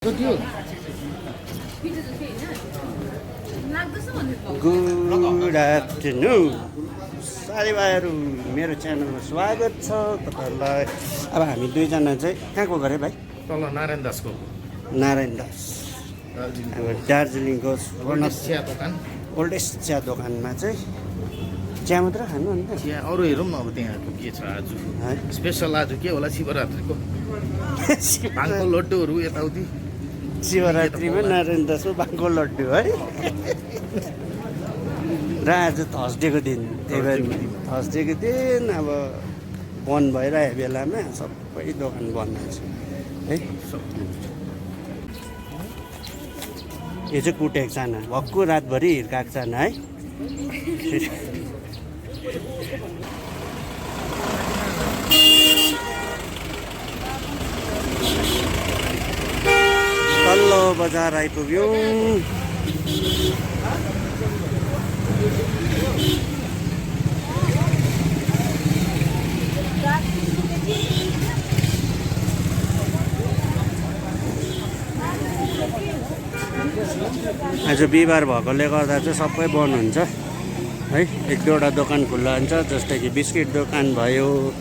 Good afternoon साथीभाइहरू, मेरो च्यानलमा स्वागत छ तपाईँहरूलाई। अब हामी दुईजना चाहिँ कहाँको गरे भाइ? तल नारायण दासको नारायण दास अब दार्जिलिङको चिया दोकान। ओल्डेस्ट चिया दोकानमा चाहिँ चिया मात्र खानु अन्त चिया अरू हेरौँ न अब त्यहाँको के छ आज स्पेसल। आज के होला शिवरात्रिको भाङको लड्डुहरू यताउति। शिवरात्रिमा नारायण दासको भाङको लड्डु है। र आज थर्सडेको दिन, त्यही भएर थर्सडेको दिन अब बन्द भइरहेको बेलामा सबै दोकान बन्द हुन्छ है। यो चाहिँ कुटेको चाना, भक्कु रातभरि हिर्काएको चाना है। तल्लो बजार आइपुग्यौँ। आज बिहिबार भएकोले गर्दा चाहिँ सबै बन्द हुन्छ है। एक दुईवटा दोकान खुल्ला हुन्छ, जस्तै कि बिस्किट दोकान भयो,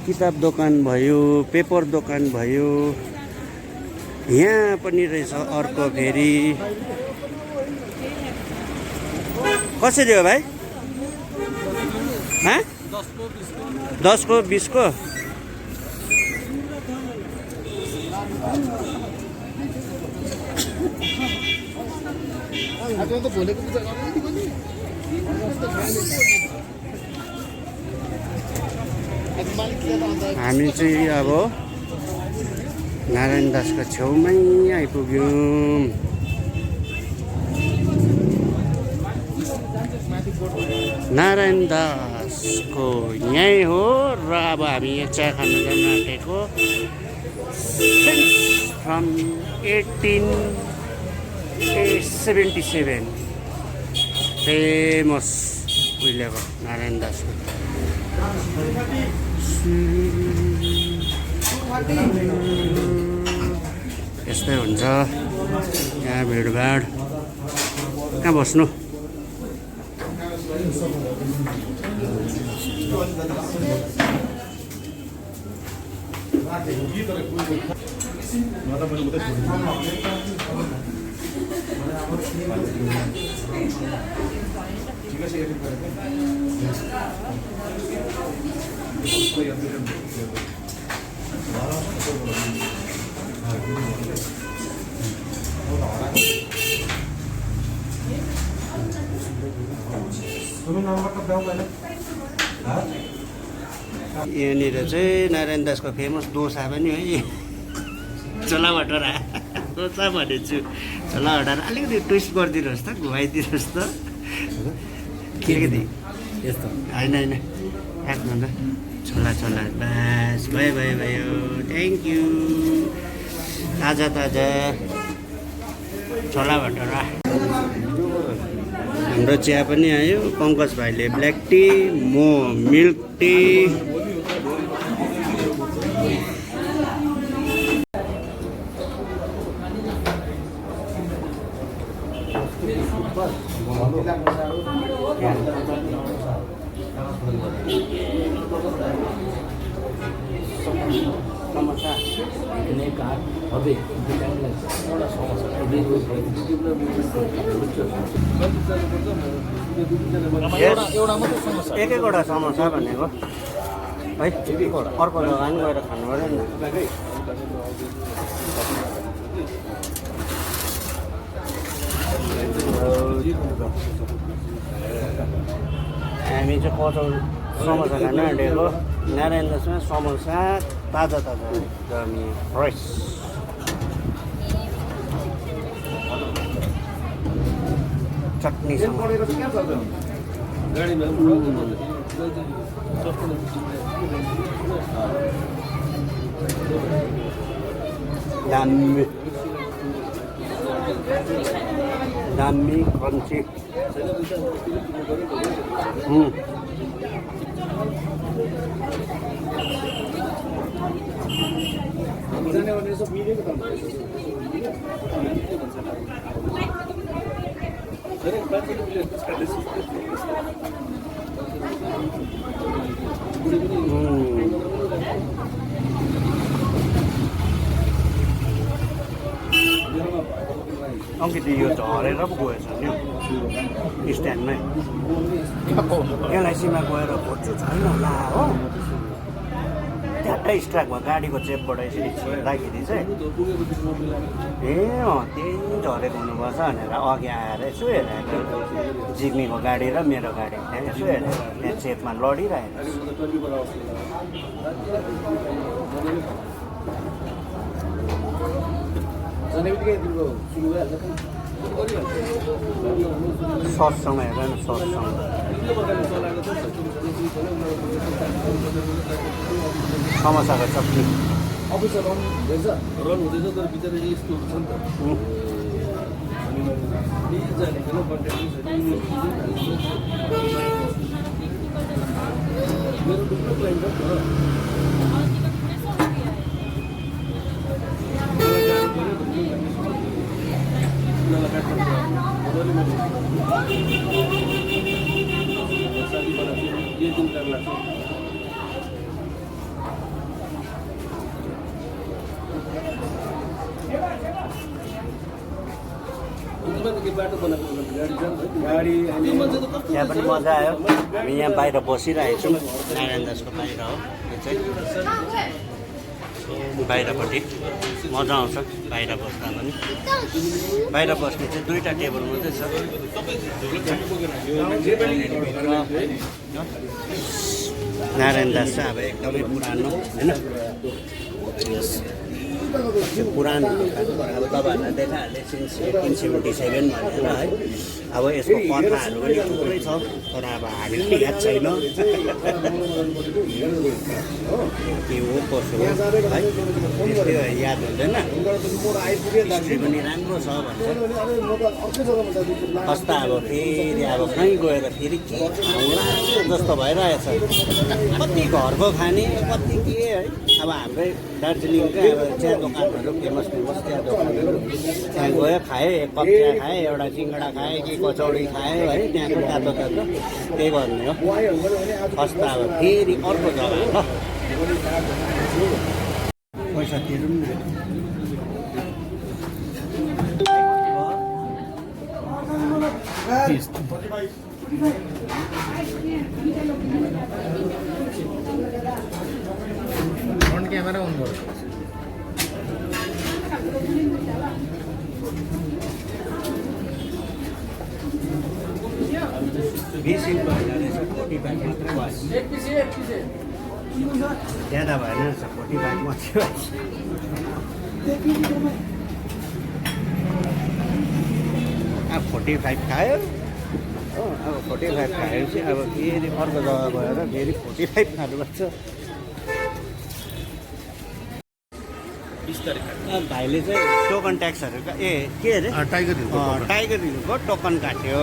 किताब दोकान भयो, पेपर दोकान भयो। यहाँ पनि रहेछ अर्को फेरि। कसरी हो भाइ? 10 को 20 को? हामी चाहिँ अब नारायण दासको छेउमै आइपुग्यौँ। नारायण दासको यहीँ हो र अब हामी यहाँ चिया खानु जान आँटेको। फ्रम 1877 फेमस उहिलेको नारायण दासको। यस्तै हुन्छ यहाँ भिडभाड। कहाँ बस्नु? यहाँनिर चाहिँ नारायण दासको फेमस डोसा पनि है। छोला भटोरा डोसा भनेछु, छोला भटोरा अलिकति ट्विस्ट गरिदिनुहोस् त, घुमाइदिनुहोस् त। अलिकति यस्तो होइन राख्नु न। छोला बास भयो। Thank you. ताजा छोला भटोरा। हाम्रो चिया पनि आयो। पङ्कज भाइले ब्ल्याक टी, म मिल्क टी। एकैवटा समोसा भनेको है। अर्को दोकान गएर खानु पऱ्यो नि। हामी चाहिँ कचौरी समोसा खान आँटेको। नारायण दासमा समोसा ताजा एकदम फ्रेस। चटनीसँग दामी क्रन्ची। जाने वाले सब मिलेको त अङ्कित यो झरेर पो गएछ नि स्ट्यान्डमै एलआइसीमा गएर खोज्छु छैन होला हो ट्याट्टै स्ट्राक भयो गाडीको चेपबाट यसरी छिर्दाखेरि चाहिँ ए त्यही झरेको हुनुपर्छ भनेर अघि आएर यसो हेरेको जिग्मीको गाडी र मेरो गाडी त्यहाँ यसो हेरेको त्यहाँ चेपमा लडिरहेको सससँग हेर न सससँग समोसाको चटनी यहाँ पनि मजा आयो हामी यहाँ बाहिर बसिरहेको छौँ नारायण दासको बाहिर हो यो चाहिँ बाहिरपट्टि मजा आउँछ बाहिर बस्दा पनि बाहिर बस्ने चाहिँ दुईवटा टेबल मात्रै छ नारायण दास चाहिँ अब एकदमै पुरानो होइन त्यो पुरानो अब तपाईँहरूलाई देखाहाल्ने सिन्स 1877 भनेर है अब यसको कथाहरू पनि थुप्रै छ तर अब हामीले याद छैन के हो कसो हो है त्यो याद हुँदैन हिस्ट्री पनि राम्रो छ भन्छ कस्ता अब फेरि अब कहीँ गएर फेरि के खाउँला जस्तो भइरहेछ कति घरको खाने कति के है अब हाम्रै दार्जिलिङकै अब चिया दोकानहरू फेमस चिया दोकानहरू त्यहाँ गयो खाएँ एक कप चिया खाएँ एउटा सिङ्गडा खाएँ कि कचौडी खाएँ है त्यहाँको तातो तातो त्यही गर्ने हो कस्ता अब फेरि अर्को जग्गा ल पैसा तिरौँ न फ्रन्ट क्यामेरा अन गर्नु 20 रुपियाँ 45 मात्रै भयो ज्यादा भएन 45 मात्रै अब 45 खायो हो अब 45 खाएपछि अब फेरि अर्को जग्गा गएर फेरि 45 खानुपर्छ भाइले चाहिँ टोकन ट्याक्सहरू के अरे टाइगर हिलको टोकन काट्यो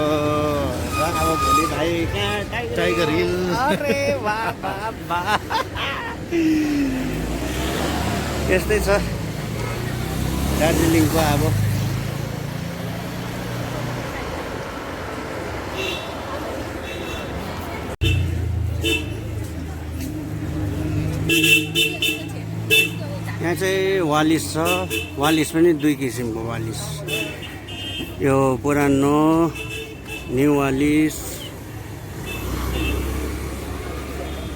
र अब भोलि भाइ कहाँ टाइगर हिल अरे वाह वाह वाह यस्तै छ दार्जिलिङको अब यहाँ चाहिँ वालिस छ वालिस पनि दुई किसिमको वालिस यो पुरानो न्यू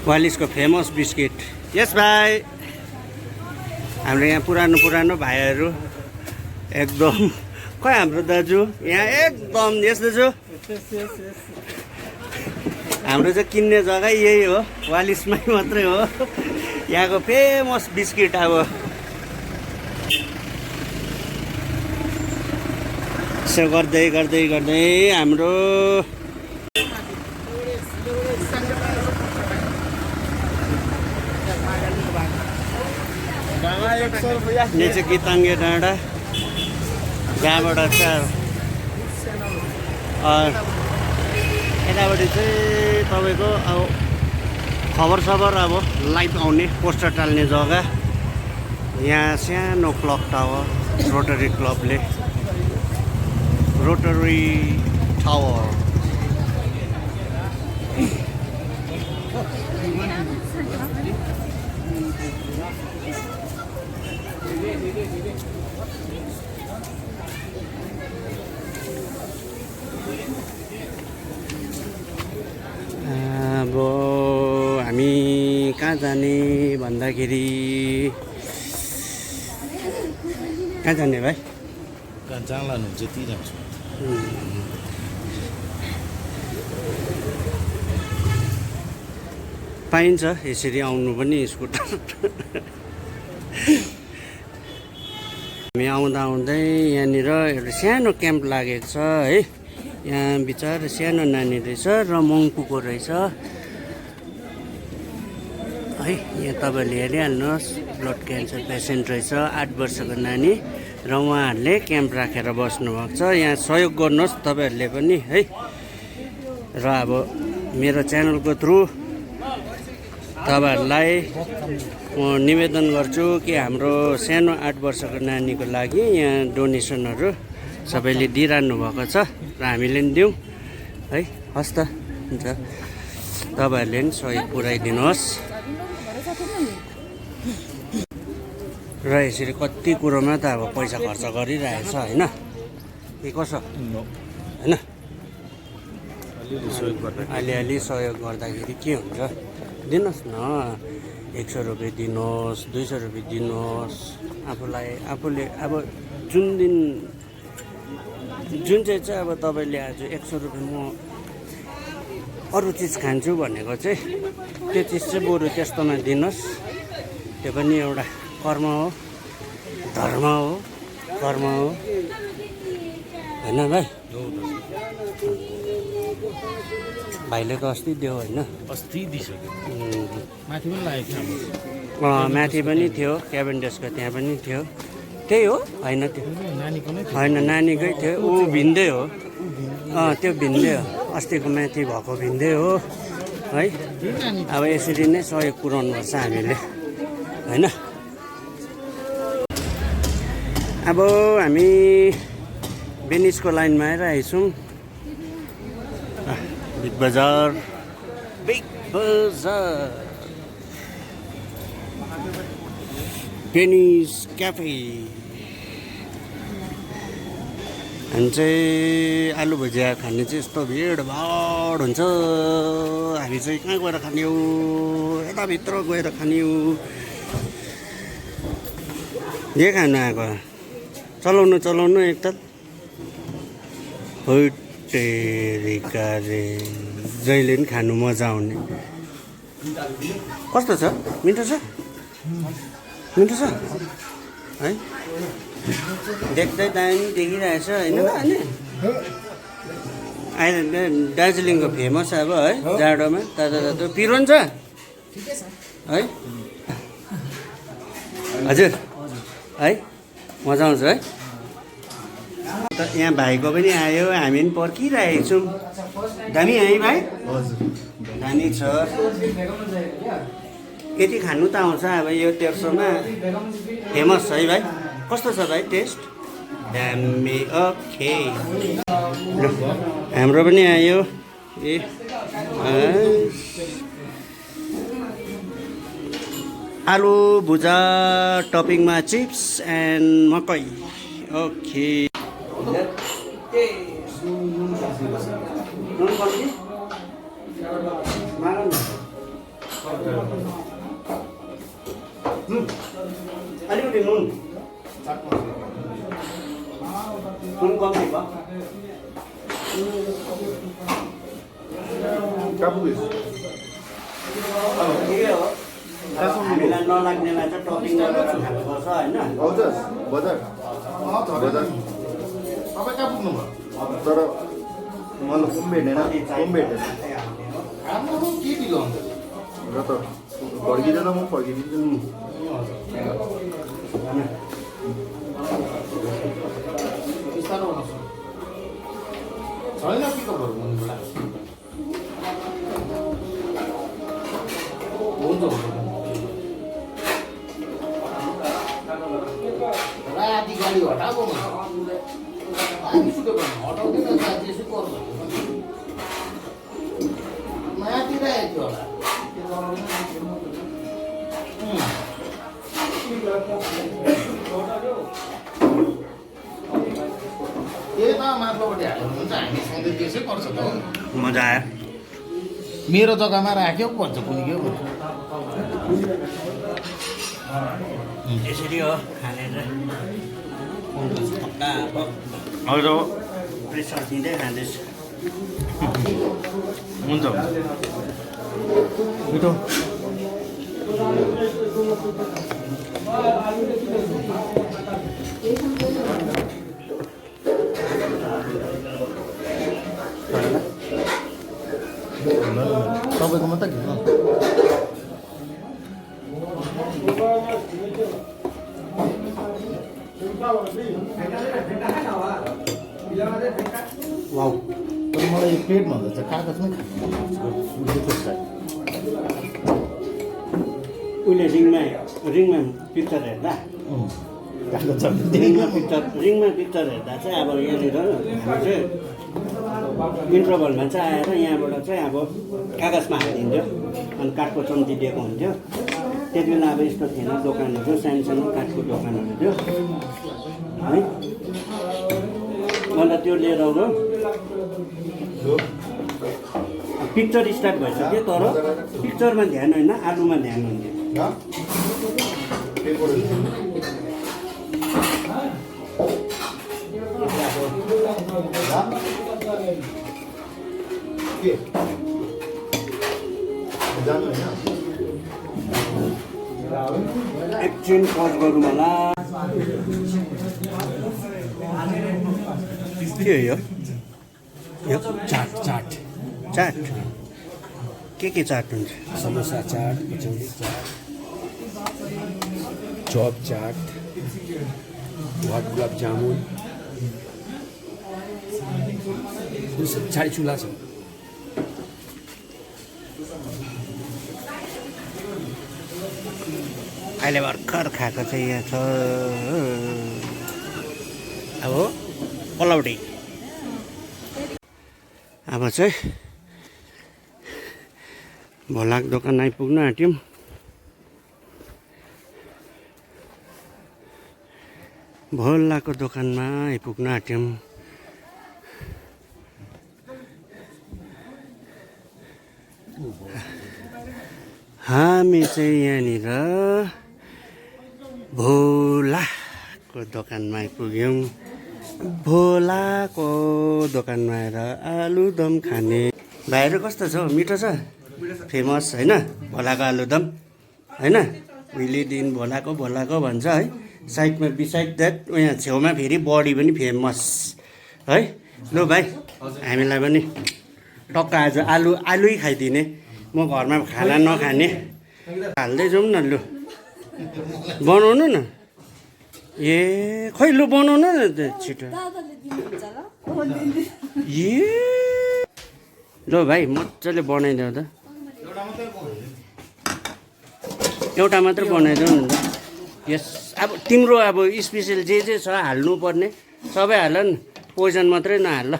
वालिसको फेमस बिस्किट यस भाइ हाम्रो यहाँ पुरानो भाइहरू एकदम खै हाम्रो दाजु यहाँ एकदम यस दाजु हाम्रो चाहिँ किन्ने जग्गा यही हो वालिसमै मात्रै हो यहाँको फेमस बिस्किट अब यसो गर्दै गर्दै गर्दै हाम्रो यो चाहिँ किताङ्गे डाँडा जहाँबाट चाहिँ यतापट्टि चाहिँ तपाईँको अब खबर अब लाइभ आउने पोस्टर टाल्ने जग्गा यहाँ सानो क्लक टावर रोटरी क्लबले रोटरी टावर अब हामी कहाँ जाने भन्दाखेरि कहाँ जाने भाइ? कहाँ जहाँ लानुहुन्छ त्यहीँ जान्छु। पाइन्छ यसरी आउनु पनि स्कुटर। हामी आउँदा आउँदै यहाँनिर एउटा सानो क्याम्प लागेको छ है। यहाँ बिचरा सानो नानी रहेछ र मङ्पुको रहेछ है। यहाँ तपाईँहरूले हेरिहाल्नुहोस् ब्लड क्यान्सर पेसेन्ट रहेछ 8 वर्षको नानी र उहाँहरूले क्याम्प राखेर बस्नुभएको छ। यहाँ सहयोग गर्नुहोस् तपाईँहरूले पनि है। र अब मेरो च्यानलको थ्रु तपाईँहरूलाई म निवेदन गर्छु कि हाम्रो सानो 8 वर्षको नानीको लागि यहाँ डोनेसनहरू सबैले दिइरहनु भएको छ र हामीले पनि दिउँ है। हस् त हुन्छ, तपाईँहरूले पनि सहयोग पुऱ्याइदिनुहोस्। र यसरी कति कुरोमा त अब पैसा खर्च गरिरहेछ होइन, के कसो होइन। अलिअलि सहयोग गर्दाखेरि के हुन्छ, दिनुहोस् न 100 रुपियाँ दिनुहोस्, 200 रुपियाँ दिनुहोस्। आफूले अब जुन चाहिँ अब तपाईँले आज 100 रुपियाँ म अरू चिज खान्छु भनेको चाहिँ त्यो चिज चाहिँ बरु त्यस्तोमा दिनुहोस्। त्यो पनि एउटा कर्म हो, धर्म हो, कर्म हो होइन भाइ? भाइले त अस्ति दियो होइन? अस्ति दिइसक्यो, माथि पनि लागेको थियो। माथि पनि थियो, क्याबिन डेस्कको त्यहाँ पनि थियो। त्यही हो होइन? त्यो होइन, नानीकै थियो। ऊ भिन्दै हो, त्यो भिन्दै हो, अस्तिको माथि भएको भिन्दै हो है। अब यसरी नै सहयोग पुऱ्याउनुपर्छ हामीले होइन। अब हामी बेनिसको लाइनमा आइरहेछौँ। बिग बजार बेनिस क्याफे। हामी चाहिँ आलु भुजिया खाने चाहिँ यस्तो भिडभाड हुन्छ। हामी चाहिँ कहाँ गएर खाने हो? यताभित्र गएर खाने हो। के खानु आएको? चलाउनु एकताल। होटेरिका रे, जहिले पनि खानु मजा आउने। कस्तो छ? मिठो छ? मिठो छ है? देख्दै दामी देखिरहेछ होइन? अहिले दार्जिलिङको फेमस अब है, जाडोमा तातो तातो पिरो छ है हजुर है, मजा आउँछ है। यहाँ भाइको पनि आयो, हामी पनि पर्खिरहेको छौँ। दामी है भाइ? दामी छ। यति खानु त आउँछ अब यो 1300मा फेमस है भाइ? कस्तो छ भाइ टेस्ट? दामी। ओके, हाम्रो पनि आयो। ए आलु भुजा टपिङमा चिप्स एन्ड मकै। ओके, अलिकति नुन कम्ती भयो। ठिकै हो, हामीलाई नलाग्नेलाई चाहिँ टपिङ गरेर खानुपर्छ होइन। तपाईँ कहाँ पुग्नुभयो? तर मलाई कुम भेटेन के ढिलो हुन्छ र त फर्किँदैन, म फर्किदिन्छु। बिस्तारो हुनुहोस् छैन पिकअपहरू हुनुबाट हुन्छ राति गाडी हटाएर मजा आयो मेरो जग्गामा राख्यो भन्छ पुग्यो यसरी हो खाने चाहिँ अब प्रेसर दिँदै खाँदैछु हुन्छ मिठो तपाईँको मात्रै वाउ तर मलाई प्लेट भन्दा चाहिँ कागजमै उसले रिङमा पिक्चर हेर्दा कागज रिङमा पिक्चर हेर्दा चाहिँ अब यहाँनिर हामी चाहिँ इन्टरभलमा चाहिँ आएर यहाँबाट चाहिँ अब कागजमा हालिदिन्थ्यो अनि काठको चम्ची दिएको हुन्थ्यो त्यति बेला अब यस्तो थिएन दोकानहरू सानो सानो काठको दोकानहरू थियो है अन्त त्यो लिएर आउनु पिक्चर स्टार्ट भइसक्यो तर पिक्चरमा ध्यान होइन आलुमा ध्यान हुन्थ्यो एकछिन पज गरौँ होला के हो यो चाट चाट चाट के चाट हुन्छ समोसा चाट कचौडी चाट चप चाट हट गुलाब जामुन छाडी चुला छ अहिले भर्खर खाएको चाहिँ यहाँ छ अब पलौटी अब चाहिँ भोलाको दोकान आइपुग्न आँट्यौँ भोलाको दोकानमा आइपुग्न आँट्यौँ हामी चाहिँ यहाँनिर भोलाको दोकानमा आइपुग्यौँ भोलाको दोकानमा आएर आलुदम खाने भाइहरू कस्तो छ मिठो छ फेमस होइन भोलाको आलुदम होइन उहिलेदेखि भोलाको भन्छ है साइडमा बिसाइड द्याट यहाँ छेउमा फेरि बडी पनि फेमस है लु भाइ हामीलाई पनि टक्क आज आलुै खाइदिने म घरमा खाना नखाने हाल्दै जाउँ न लु बनाउनु न ए खै लु बनाउनु न छिटो ए ल भाइ मजाले बनाइदेऊ त एउटा मात्रै बनाइदेऊ नि त यस अब तिम्रो अब स्पेसल जे छ हाल्नुपर्ने सबै हाल नि पोइजन मात्रै नहाल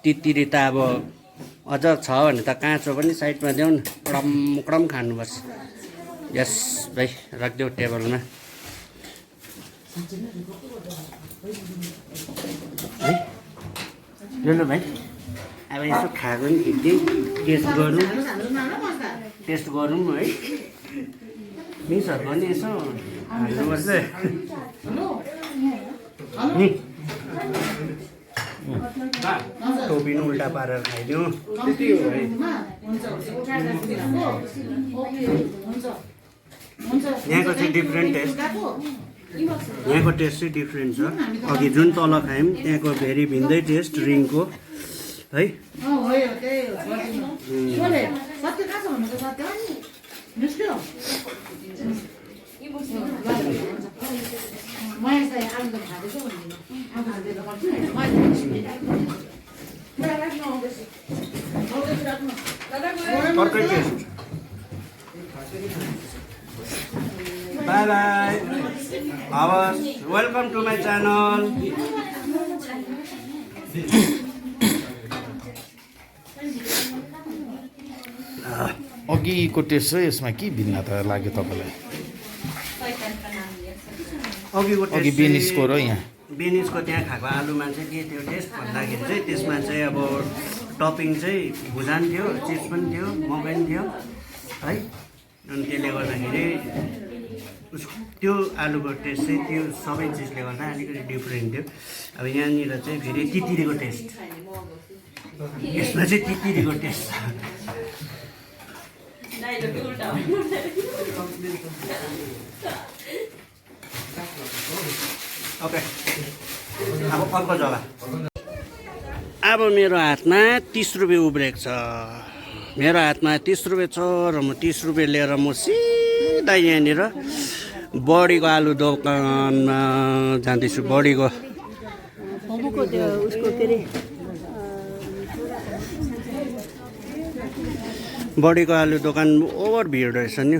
तित्री त अब अझ छ भने त काँचो पनि साइडमा देऊ न कडम खानुपर्छ यस भाइ राखिदेऊ टेबलमा है ल भाइ अब यसो खाएको नि खिच्दै टेस्ट गरौँ है मिसहरूको पनि यसो हाल्नुपर्छ टोपी उल्टा पारेर खाइदिउँ त्यति हो है यहाँको चाहिँ डिफ्रेन्ट टेस्ट यहाँको टेस्ट चाहिँ डिफ्रेन्ट छ अघि जुन तल खायौँ त्यहाँको फेरि भिन्दै टेस्ट रिङको है अर्कै टेस्ट बाई बाई हवस् वेलकम टु माई च्यानल अघिको टेस्ट र यसमा के भिन्नता लाग्यो तपाईँलाई अघि बेनिसको र यहाँ बेनिसको त्यहाँ खाएको आलुमा चाहिँ के थियो टेस्ट भन्दाखेरि चाहिँ त्यसमा चाहिँ अब टपिङ चाहिँ भुजान थियो चिज पनि थियो मकै पनि थियो है अनि त्यसले गर्दाखेरि त्यो आलुको टेस्ट चाहिँ त्यो सबै चिजले गर्दा अलिकति डिफ्रेन्ट थियो अब यहाँनिर चाहिँ फेरि तितिरीको टेस्ट यसमा चाहिँ तितिरीको टेस्ट ओके अब अर्को जग्गा अब मेरो हातमा 30 रुपियाँ उब्रेको छ मेरो हातमा 30 रुपियाँ छ र म 30 रुपियाँ लिएर म सिधा यहाँनिर बडीको आलु दोकानमा जाँदैछु बडीको बडीको आलु दोकान ओभर भिड रहेछ नि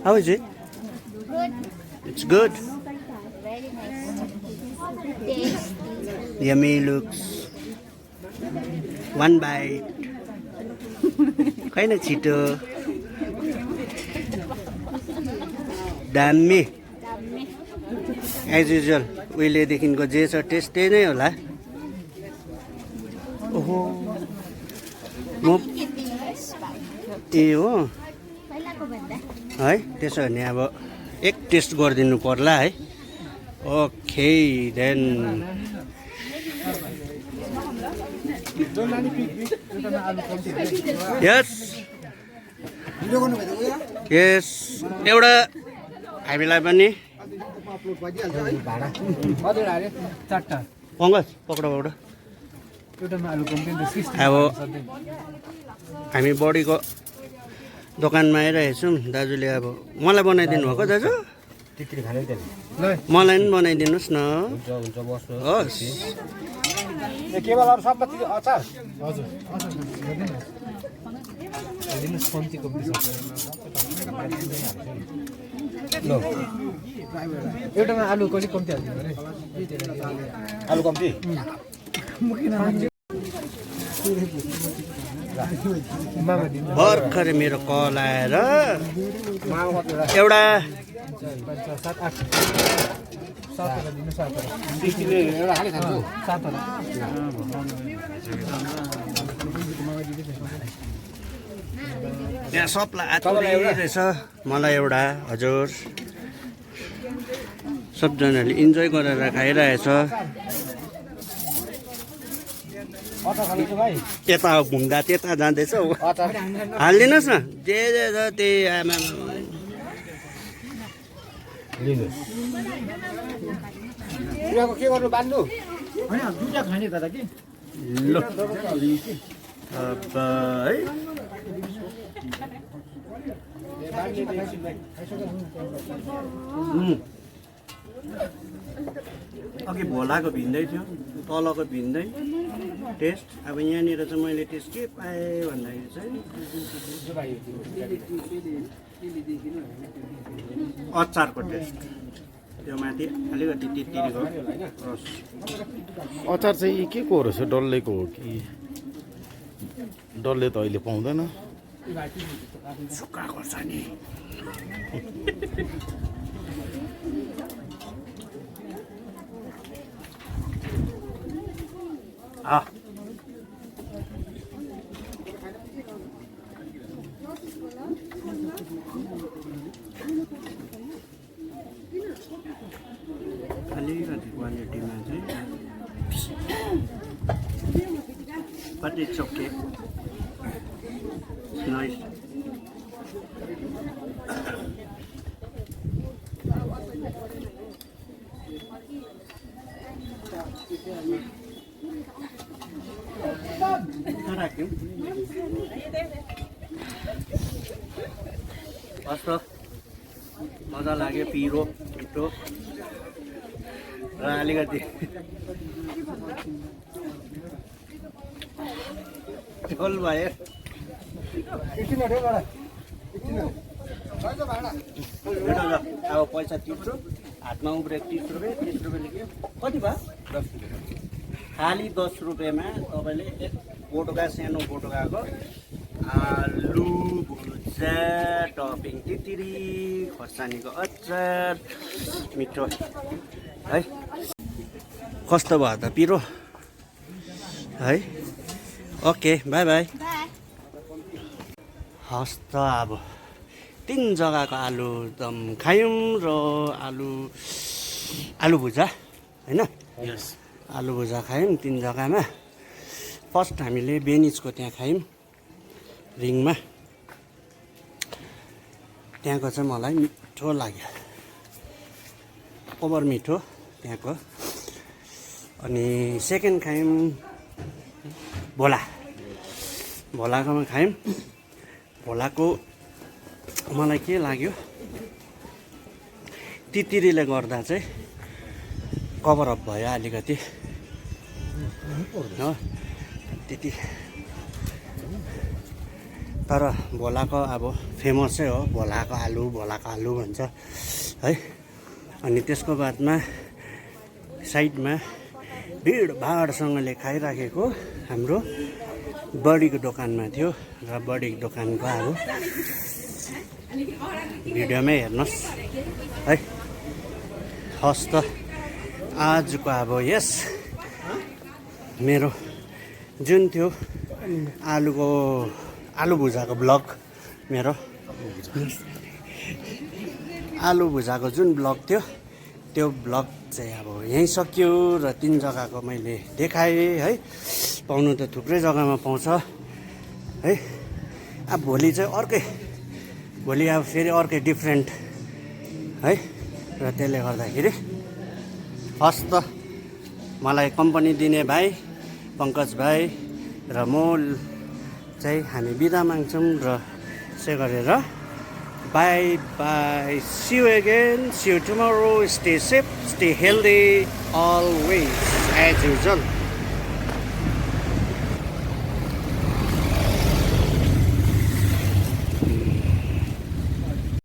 how is it it's good Yummy looks. One bite. Kind of छिटो. दामी. As usual, उहिलेदेखिको जे छ टेस्ट त्यही नै होला. ओहो. म ए हो. है त्यसो भने अब एक टेस्ट गरिदिनु पर्ला है. Okay, then. Yes. Yes. एउटा हामीलाई पनि पङ्कज पक्र पक्र अब हामी बडीको दोकानमा आइरहेछौँ दाजुले अब मलाई बनाइदिनु भएको दाजु मलाई पनि बनाइदिनुहोस् न हस् एउटामा आलु कति कम्ती हाल्दिनु रे आलु कम्ती भर्खरै मेरो कल आएर एउटा यहाँ सबलाई रहेछ मलाई एउटा हजुर सबजनाले इन्जोय गरेर खाइरहेछ यता घुम्दा त्यता जाँदैछ हालिदिनुहोस् न जे जे छ त्यही आमा के गर्नु बान्नु हैन दुईटा खाने दादा के ल है अघि भोलाको भिन्दै थियो तलको भिन्दै टेस्ट अब यहाँनिर चाहिँ मैले टेस्ट के पाएँ भन्दाखेरि चाहिँ अचारको टेस्ट त्यो माथि अलिकति तितिरीको रस अचार चाहिँ के को रहेछ डल्लेको हो कि डल्ले त अहिले पाउँदैन सुक्खा गर्छ नि अलिकति क्वालिटीमा चाहिँ but it's okay. It's nice. कस्तो मजा लाग्यो पिरो मिठो र अलिकति फुल भयो अब पैसा 30 हातमा उब्रेको 30 रुपियाँ 30 रुपियाँले के कति भयो 10 रुपियाँ खालि 10 रुपियाँमा तपाईँले एक बोटोका सानो बोटोकाको आलु भुजा टपिङ तितिरी खोर्सानीको अचार मिठो है कस्तो भयो त पिरो है ओके बाई बाई हस् त अब 3 जग्गाको आलुदम खायौँ र आलु भुजा होइन यस आलु भुजा खायौँ 3 जग्गामा फर्स्ट हामीले बेनिजको त्यहाँ खायौँ रिङमा त्यहाँको चाहिँ मलाई मिठो लाग्यो ओभर मिठो त्यहाँको अनि सेकेन्ड खायौँ भोलाकोमा खायौँ भोलाको मलाई के लाग्यो तितिरीले गर्दा चाहिँ कभर अप भयो अलिकति हो त्यति तर भोलाको अब फेमसै हो भोलाको आलु भन्छ है अनि त्यसको बादमा साइडमा भिडभाडसँगले खाइराखेको हाम्रो बडीको दोकानमा थियो र बडीको दोकानको अब भिडियोमै हेर्नुहोस् है हस् त आजको अब यस मेरो जुन थियो आलु भुजाको ब्लग मेरो आलु भुजाको जुन ब्लग थियो त्यो ब्लग चाहिँ अब यहीँ सकियो र 3 जग्गाको मैले देखाएँ है पाउनु त थुप्रै जग्गामा पाउँछ है अब भोलि चाहिँ भोलि अब फेरि अर्कै डिफ्रेन्ट है र त्यसले गर्दाखेरि हस् त मलाई कम्पनी दिने भाइ पङ्कज भाइ र म चाहिँ हामी बिदा माग्छौँ र त्यसै गरेर bye bye see you again see you tomorrow stay safe stay healthy always as usual